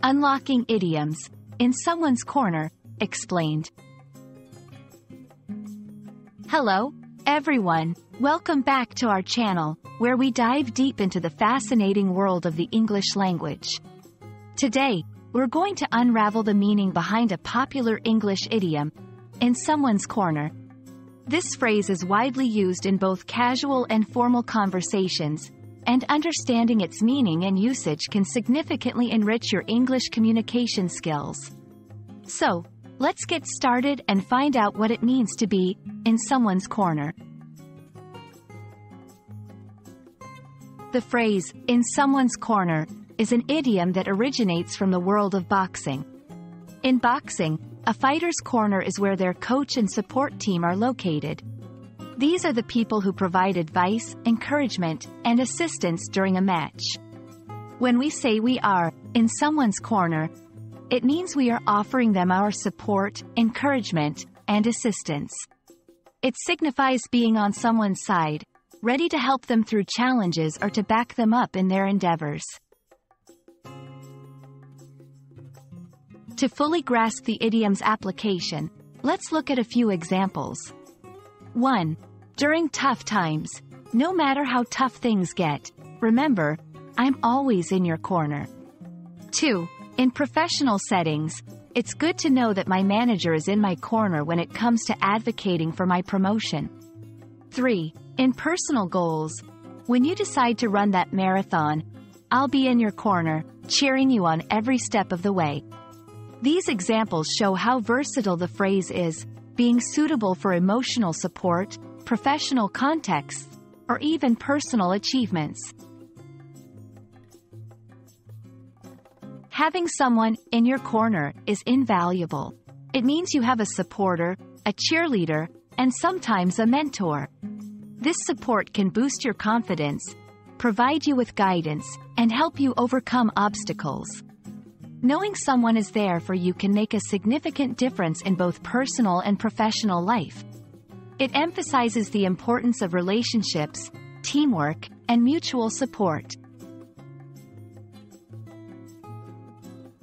Unlocking idioms, in someone's corner, explained. Hello, everyone. Welcome back to our channel, where we dive deep into the fascinating world of the English language. Today, we're going to unravel the meaning behind a popular English idiom, in someone's corner. This phrase is widely used in both casual and formal conversations, and understanding its meaning and usage can significantly enrich your English communication skills. So, let's get started and find out what it means to be in someone's corner. The phrase, in someone's corner, is an idiom that originates from the world of boxing. In boxing, a fighter's corner is where their coach and support team are located. These are the people who provide advice, encouragement, and assistance during a match. When we say we are in someone's corner, it means we are offering them our support, encouragement, and assistance. It signifies being on someone's side, ready to help them through challenges or to back them up in their endeavors. To fully grasp the idiom's application, let's look at a few examples. 1. During tough times, no matter how tough things get, remember, I'm always in your corner. 2. In professional settings, it's good to know that my manager is in my corner when it comes to advocating for my promotion. 3. In personal goals, when you decide to run that marathon, I'll be in your corner, cheering you on every step of the way. These examples show how versatile the phrase is, being suitable for emotional support, professional contexts, or even personal achievements. Having someone in your corner is invaluable. It means you have a supporter, a cheerleader, and sometimes a mentor. This support can boost your confidence, provide you with guidance, and help you overcome obstacles. Knowing someone is there for you can make a significant difference in both personal and professional life. It emphasizes the importance of relationships, teamwork, and mutual support.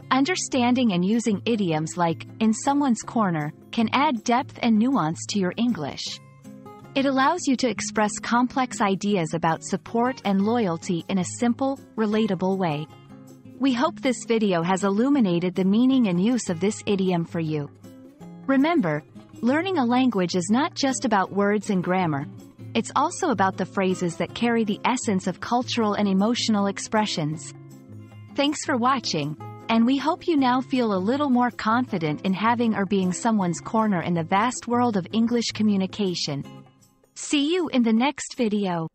Understanding and using idioms like, in someone's corner, can add depth and nuance to your English. It allows you to express complex ideas about support and loyalty in a simple, relatable way. We hope this video has illuminated the meaning and use of this idiom for you. Remember, learning a language is not just about words and grammar. It's also about the phrases that carry the essence of cultural and emotional expressions. Thanks for watching, and we hope you now feel a little more confident in having or being someone's corner in the vast world of English communication. See you in the next video.